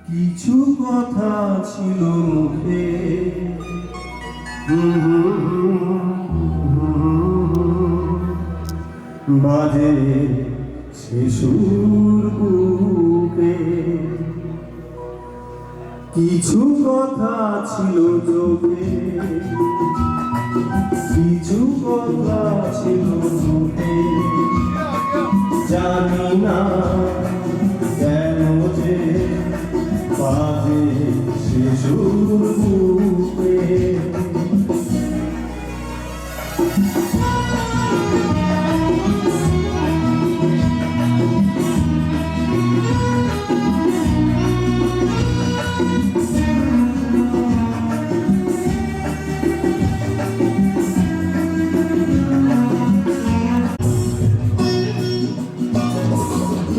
কিছু কথা ছিল মুখে, বাজে শিশুর বুকে। কিছু কথা ছিল চোখে, কিছু কথা ছিল মুখে, জানি না কেন যে বাজে শিশুর বুকে।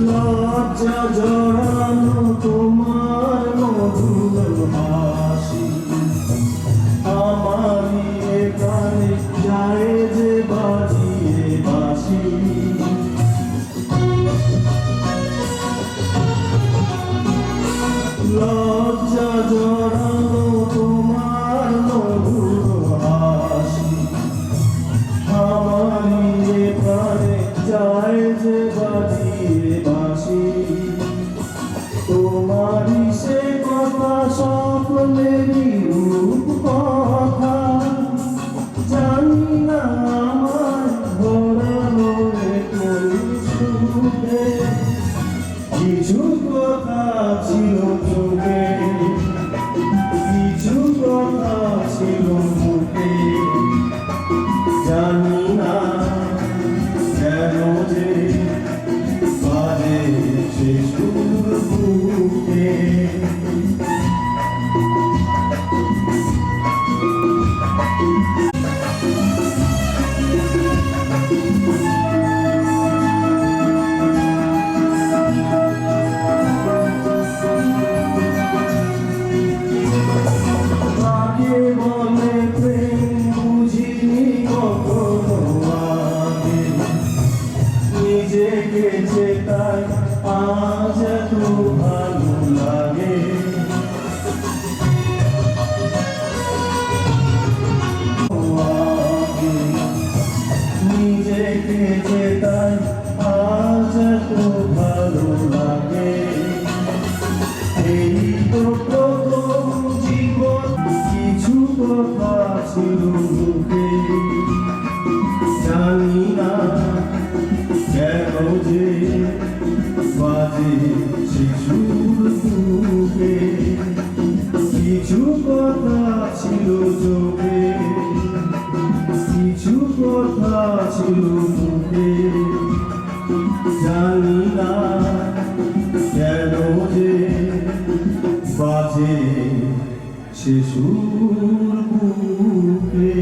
লজ্জা জড়ানো তোমার মধুর হাসি, আমারই কানে যায় যে বাজিয়ে বাঁশি। লজ্জা জড়ানো তোমার মধুর হাসি, আমারই কানে যায় যে বাজিয়ে বাঁশি। তোমারই সে কথা স্বপ্নেরই রূপ কথা, জানি না আমার ধরানো কোন সুখে। কিছু কথা ছিল চোখে, কিছু কথা ছিল মুখে, জানি না কেন যে বাজে শিশুর বুকে। কাকে বলে প্রেম বুঝিনি কখনো আগে, নিজেকে চেতাই আজ এত ভালো লাগে। নিজেকে চেতাই আজ এত ভালো লাগে। এই তো প্রথম জীবন, কিছু কথা ছিল মুখে, জানি না কেন যে বাজে শিশুর বুকে। কিছু কথা ছিল চোখে, কিছু কথা ছিল মুখে, জানি না কেন যে বাজে শিশুর বুকে।